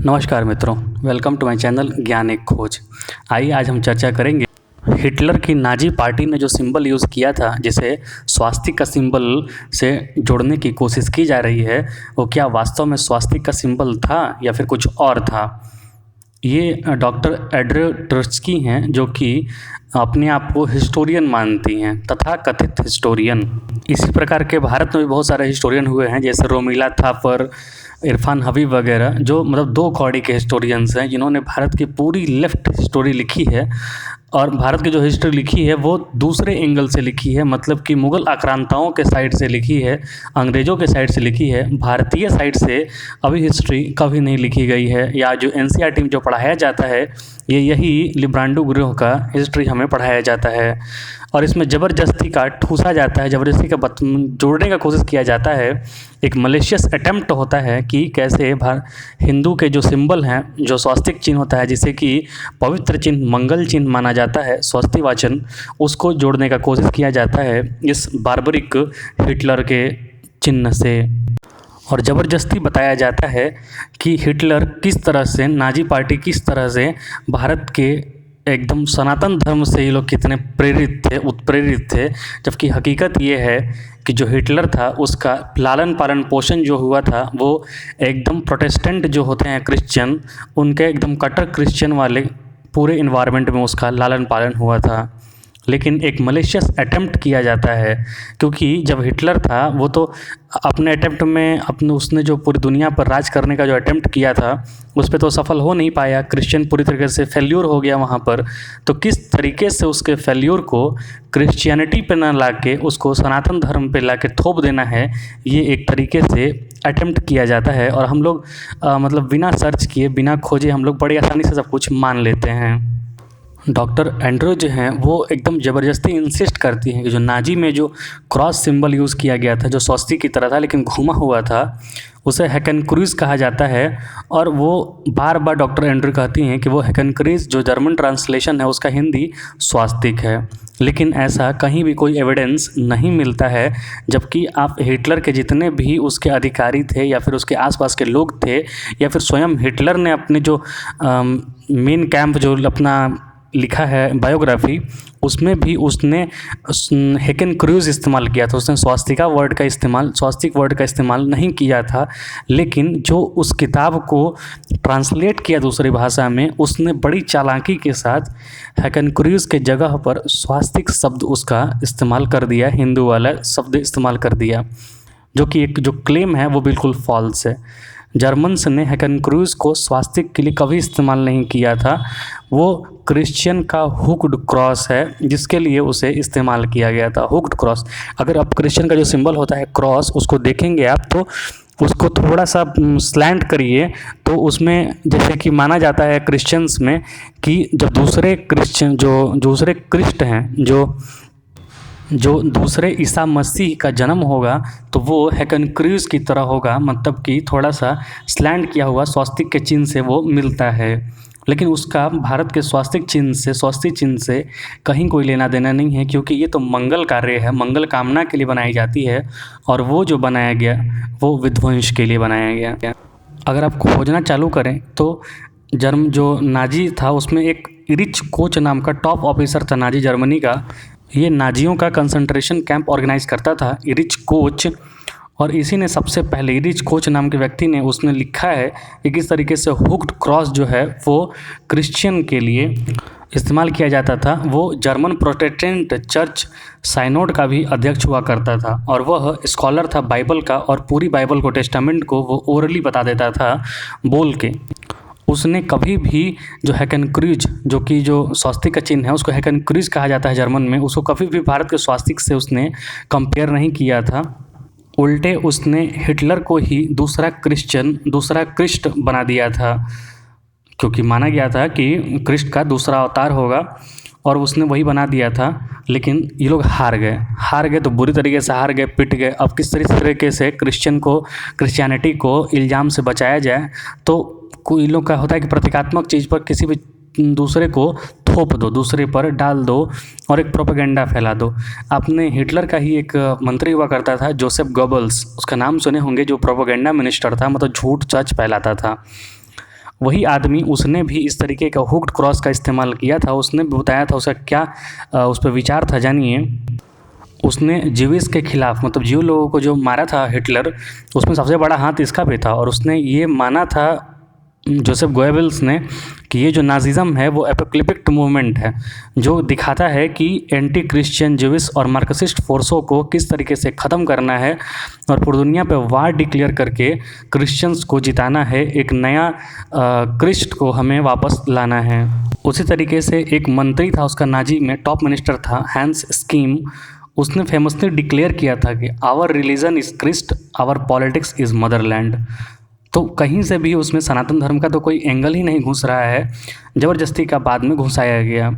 नमस्कार मित्रों, welcome to my channel ज्ञान एक खोज। आइए आज हम चर्चा करेंगे हिटलर की नाजी पार्टी ने जो सिंबल यूज़ किया था, जिसे स्वास्तिक का सिंबल से जोड़ने की कोशिश की जा रही है, वो क्या वास्तव में स्वास्तिक का सिंबल था या फिर कुछ और था। ये डॉक्टर एड्रे ट्रस्की हैं, जो कि अपने आप को हिस्टोरियन मानती हैं, तथा कथित हिस्टोरियन। इसी प्रकार के भारत में भी बहुत सारे हिस्टोरियन हुए हैं, जैसे रोमिला थापर, इरफान हबीब वगैरह, जो मतलब दो कौड़ी के हिस्टोरियंस हैं, जिन्होंने भारत की पूरी लेफ्ट हिस्टोरी लिखी है। और भारत की जो हिस्ट्री लिखी है वो दूसरे एंगल से लिखी है, मतलब कि मुग़ल आक्रांताओं के साइड से लिखी है, अंग्रेज़ों के साइड से लिखी है। भारतीय साइड से अभी हिस्ट्री कभी नहीं लिखी गई है, या जो एनसीईआरटी में जो पढ़ाया जाता है, ये यही लिब्रांडो गिरोह का हिस्ट्री हमें पढ़ाया जाता है। और इसमें ज़बरदस्ती का ठूसा जाता है, ज़बरदस्ती का जोड़ने का कोशिश किया जाता है। एक मलेशियस अटेम्प्ट होता है कि कैसे हिंदू के जो सिंबल हैं, जो स्वास्तिक चिन्ह होता है, जिसे कि पवित्र चिन्ह, मंगल चिन्ह माना जाता है, स्वस्तिवाचन, उसको जोड़ने का कोशिश किया जाता है इस बार्बरिक हिटलर के चिन्ह से। और ज़बरदस्ती बताया जाता है कि हिटलर किस तरह से, नाजी पार्टी किस तरह से भारत के एकदम सनातन धर्म से ये लोग कितने प्रेरित थे, उत्प्रेरित थे। जबकि हकीकत ये है कि जो हिटलर था उसका लालन पालन पोषण जो हुआ था वो एकदम प्रोटेस्टेंट जो होते हैं क्रिश्चियन, उनके एकदम कट्टर क्रिश्चियन वाले पूरे इन्वायरमेंट में उसका लालन पालन हुआ था। लेकिन एक मलेशियस अटेम्प्ट किया जाता है, क्योंकि जब हिटलर था वो तो अपने अटेम्प्ट में उसने जो पूरी दुनिया पर राज करने का जो अटेम्प्ट किया था उस पर तो सफल हो नहीं पाया। क्रिश्चियन पूरी तरीके से फेल्यूर हो गया वहाँ पर। तो किस तरीके से उसके फेल्यूर को क्रिश्चियनिटी पे ना ला के उसको सनातन धर्म पे ला के थोप देना है, ये एक तरीके से अटेम्प्ट किया जाता है। और हम लोग मतलब बिना सर्च किए, बिना खोजे हम लोग बड़ी आसानी से सब कुछ मान लेते हैं। डॉक्टर एंड्रो जो हैं वो एकदम ज़बरदस्ती इंसिस्ट करती हैं कि जो नाजी में जो क्रॉस सिंबल यूज़ किया गया था, जो स्वस्तिक की तरह था लेकिन घुमा हुआ था, उसे हैकेनक्रूज़ कहा जाता है। और वो बार बार डॉक्टर एंड्रो कहती हैं कि वो हैकेनक्रूज़ जो जर्मन ट्रांसलेशन है उसका हिंदी स्वास्तिक है। लेकिन ऐसा कहीं भी कोई एविडेंस नहीं मिलता है। जबकि आप हिटलर के जितने भी उसके अधिकारी थे, या फिर उसके आसपास के लोग थे, या फिर स्वयं हिटलर ने अपने जो मेन कैंप जो अपना लिखा है बायोग्राफी, उसमें भी उसने हैकेनक्रूज़ इस्तेमाल किया था। उसने स्वास्तिक वर्ड का इस्तेमाल नहीं किया था। लेकिन जो उस किताब को ट्रांसलेट किया दूसरी भाषा में, उसने बड़ी चालाकी के साथ हैकेनक्रूज़ के जगह पर स्वास्तिक शब्द उसका इस्तेमाल कर दिया, हिंदू वाला शब्द इस्तेमाल कर दिया, जो कि एक जो क्लेम है वो बिल्कुल फॉल्स है। जर्मन्स ने हैकेनक्रूज़ को स्वास्तिक के लिए कभी इस्तेमाल नहीं किया था। वो क्रिश्चियन का हुक्ड क्रॉस है जिसके लिए उसे इस्तेमाल किया गया था। हुक्ड क्रॉस, अगर आप क्रिश्चियन का जो सिंबल होता है क्रॉस, उसको देखेंगे आप तो उसको थोड़ा सा स्लैंट करिए तो उसमें जैसे कि माना जाता है क्रिश्चियंस में कि जब दूसरे क्रिश्चियन जो दूसरे क्रिस्ट हैं, जो दूसरे ईसा मसीह का जन्म होगा तो वो हैकेनक्रूज़ की तरह होगा, मतलब कि थोड़ा सा स्लैंट किया हुआ स्वास्तिक के चिन्ह से वो मिलता है। लेकिन उसका भारत के स्वास्तिक चिन्ह से कहीं कोई लेना देना नहीं है, क्योंकि ये तो मंगल कार्य है, मंगल कामना के लिए बनाई जाती है। और वो जो बनाया गया वो विध्वंस के लिए बनाया गया। अगर आप खोजना चालू करें तो जो नाजी था उसमें एक इरिच कोच नाम का टॉप ऑफिसर था नाजी जर्मनी का। ये नाजियों का कंसंट्रेशन कैंप ऑर्गेनाइज करता था, इरिच कोच। और इसी ने सबसे पहले, इरिच कोच नाम के व्यक्ति ने, उसने लिखा है कि किस तरीके से हुक्ड क्रॉस जो है वो क्रिश्चियन के लिए इस्तेमाल किया जाता था। वो जर्मन प्रोटेस्टेंट चर्च साइनोड का भी अध्यक्ष हुआ करता था, और वह स्कॉलर था बाइबल का, और पूरी बाइबल को, टेस्टामेंट को वो ओरली बता देता था बोल के। उसने कभी भी जो हैकेनक्रूज़, जो कि जो स्वास्तिक का चिन्ह है उसको हैकेनक्रूज़ कहा जाता है जर्मन में, उसको कभी भी भारत के स्वास्तिक से उसने कंपेयर नहीं किया था। उल्टे उसने हिटलर को ही दूसरा क्रिस्ट बना दिया था, क्योंकि माना गया था कि क्रिस्ट का दूसरा अवतार होगा, और उसने वही बना दिया था। लेकिन ये लोग हार गए तो बुरी तरीके से हार गए, पिट गए। अब किस तरीके से क्रिश्चियनिटी को इल्ज़ाम से बचाया जाए, तो कोई लोग का होता है कि प्रतीकात्मक चीज़ पर किसी भी दूसरे को थोप दो, दूसरे पर डाल दो और एक प्रोपेगेंडा फैला दो। आपने हिटलर का ही एक मंत्री हुआ करता था, जोसेफ गोबल्स, उसका नाम सुने होंगे, जो प्रोपेगेंडा मिनिस्टर था, मतलब झूठ सच फैलाता था। वही आदमी उसने भी इस तरीके का हुक्ड क्रॉस का इस्तेमाल किया था। उसने बताया था उसका क्या उस पर विचार था, जानिए। उसने ज्यूइश के खिलाफ, मतलब ज्यू लोगों को जो मारा था हिटलर, उसमें सबसे बड़ा हाथ इसका भी था। और उसने ये माना था जोसेफ गोएबल्स ने कि ये जो नाजिज़म है वो एपोकलिप्टिक मूवमेंट है, जो दिखाता है कि एंटी क्रिश्चियन, ज्यूइश और मार्क्सिस्ट फोर्सों को किस तरीके से ख़त्म करना है और पूरी दुनिया पे वार डिक्लेयर करके क्रिश्चियंस को जिताना है, एक नया क्रिस्ट को हमें वापस लाना है। उसी तरीके से एक मंत्री था उसका, नाजी में टॉप मिनिस्टर था, हैंस स्कीम। उसने फेमसली डिक्लेयर किया था कि our religion is Christ, our politics is motherland. तो कहीं से भी उसमें सनातन धर्म का तो कोई एंगल ही नहीं घुस रहा है, ज़बरदस्ती का बाद में घुसाया गया।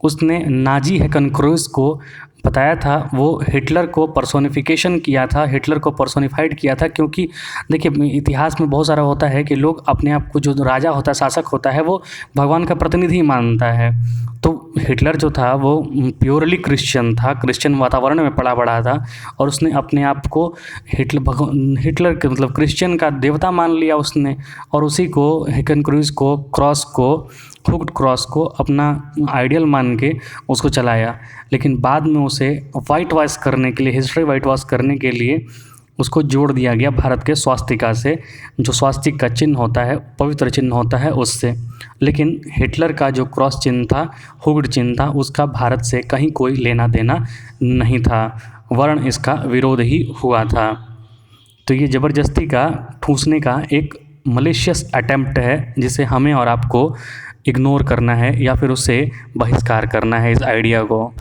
उसने नाजी हैकन क्रूज को बताया था, वो हिटलर को पर्सोनिफिकेशन किया था, हिटलर को पर्सोनिफाइड किया था। क्योंकि देखिए इतिहास में बहुत सारा होता है कि लोग अपने आप को, जो राजा होता है, शासक होता है, वो भगवान का प्रतिनिधि मानता है। तो हिटलर जो था वो प्योरली क्रिश्चियन था, क्रिश्चियन वातावरण में पला बड़ा था, और उसने अपने आप को हिटलर के मतलब क्रिश्चियन का देवता मान लिया उसने। और उसी को हैकन क्रूज को, क्रॉस को, हुक्ड क्रॉस को अपना आइडियल मान के उसको चलाया। लेकिन बाद में उसे वाइट वॉश करने के लिए, हिस्ट्री वाइट वॉश करने के लिए उसको जोड़ दिया गया भारत के स्वास्तिका से, जो स्वास्तिक का चिन्ह होता है, पवित्र चिन्ह होता है, उससे। लेकिन हिटलर का जो क्रॉस चिन्ह था, हुक्ड चिन्ह था, उसका भारत से कहीं कोई लेना देना नहीं था, वर्ण इसका विरोध ही हुआ था। तो ये ज़बरदस्ती का ठूंसने का एक मलिशियस अटेम्प्ट है, जिसे हमें और आपको इग्नोर करना है या फिर उससे बहिष्कार करना है, इस आइडिया को।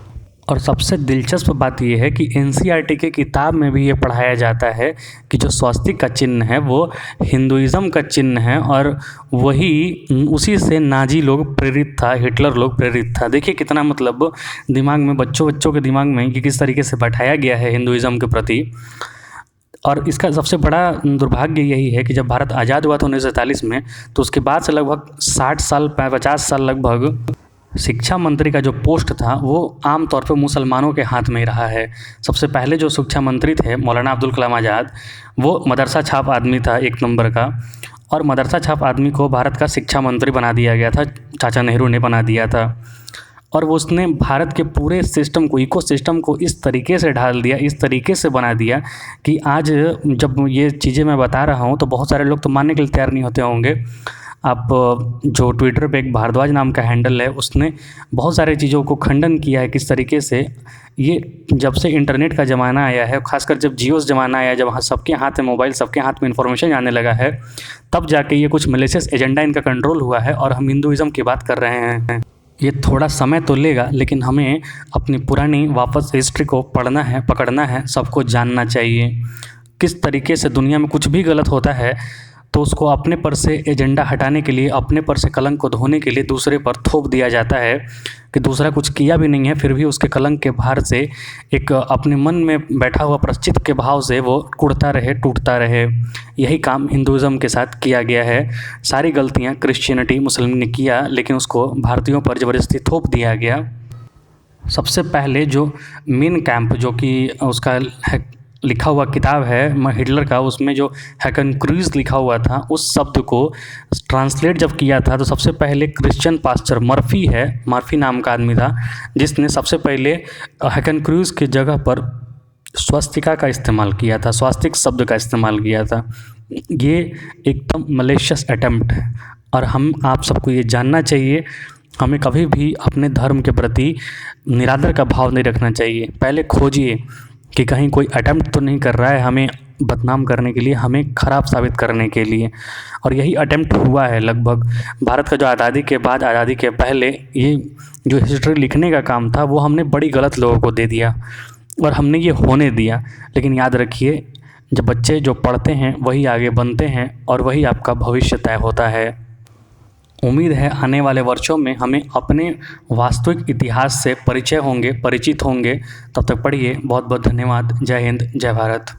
और सबसे दिलचस्प बात यह है कि एनसीईआरटी के किताब में भी ये पढ़ाया जाता है कि जो स्वास्तिक का चिन्ह है वो हिंदुइज़्म का चिन्ह है, और वही उसी से नाजी लोग प्रेरित था, हिटलर लोग प्रेरित था। देखिए कितना मतलब दिमाग में, बच्चों के दिमाग में ये किस तरीके से बैठाया गया है हिंदुइज़्म के प्रति। और इसका सबसे बड़ा दुर्भाग्य यही है कि जब भारत आज़ाद हुआ था 1947 में, तो उसके बाद से लगभग 60 साल, 50 साल लगभग शिक्षा मंत्री का जो पोस्ट था वो आम तौर पे मुसलमानों के हाथ में ही रहा है। सबसे पहले जो शिक्षा मंत्री थे मौलाना अब्दुल कलाम आज़ाद, वो मदरसा छाप आदमी था एक नंबर का, और मदरसा छाप आदमी को भारत का शिक्षा मंत्री बना दिया गया था, चाचा नेहरू ने बना दिया था। और वो उसने भारत के पूरे सिस्टम को, इको सिस्टम को इस तरीके से ढाल दिया, इस तरीके से बना दिया कि आज जब ये चीज़ें मैं बता रहा हूँ तो बहुत सारे लोग तो मानने के लिए तैयार नहीं होते होंगे। आप जो ट्विटर पे एक भारद्वाज नाम का हैंडल है, उसने बहुत सारे चीज़ों को खंडन किया है किस तरीके से ये, जब से इंटरनेट का ज़माना आया है, खासकर जब जियो ज़माना आया, जब सबके हाथ में मोबाइल, सबके हाथ में इन्फॉर्मेशन आने लगा है, तब जाके ये कुछ मैलिशियस एजेंडा इनका कंट्रोल हुआ है। और हम हिंदुइज़्म की बात कर रहे हैं। ये थोड़ा समय तो लेगा, लेकिन हमें अपनी पुरानी वापस हिस्ट्री को पढ़ना है, पकड़ना है, सबको जानना चाहिए किस तरीके से दुनिया में कुछ भी गलत होता है तो उसको अपने पर से एजेंडा हटाने के लिए, अपने पर से कलंक को धोने के लिए दूसरे पर थोप दिया जाता है कि दूसरा कुछ किया भी नहीं है, फिर भी उसके कलंक के भार से एक अपने मन में बैठा हुआ प्रायश्चित के भाव से वो कुढ़ता रहे, टूटता रहे। यही काम हिंदुइज़्म के साथ किया गया है। सारी गलतियाँ क्रिश्चियनिटी, मुस्लिम ने किया, लेकिन उसको भारतीयों पर ज़बरदस्ती थोप दिया गया। सबसे पहले जो मेन कैंप, जो कि उसका लिखा हुआ किताब है हिटलर का, उसमें जो हैकन क्रूज लिखा हुआ था, उस शब्द को ट्रांसलेट जब किया था तो सबसे पहले क्रिश्चियन पास्टर मर्फी है, मर्फी नाम का आदमी था, जिसने सबसे पहले हैकन क्रूज की जगह पर स्वास्तिका का इस्तेमाल किया था, स्वास्तिक शब्द का इस्तेमाल किया था। ये एकदम मैलिशियस अटेम्प्ट है, और हम आप सबको ये जानना चाहिए, हमें कभी भी अपने धर्म के प्रति निरादर का भाव नहीं रखना चाहिए। पहले खोजिए कि कहीं कोई अटेम्प्ट तो नहीं कर रहा है हमें बदनाम करने के लिए, हमें ख़राब साबित करने के लिए। और यही अटेम्प्ट हुआ है लगभग भारत का, जो आज़ादी के बाद, आज़ादी के पहले, ये जो हिस्ट्री लिखने का काम था वो हमने बड़ी गलत लोगों को दे दिया और हमने ये होने दिया। लेकिन याद रखिए, जब बच्चे जो पढ़ते हैं वही आगे बनते हैं और वही आपका भविष्य तय होता है। उम्मीद है आने वाले वर्षों में हमें अपने वास्तविक इतिहास से परिचित होंगे। तब तक पढ़िए। बहुत बहुत धन्यवाद। जय हिंद, जय भारत।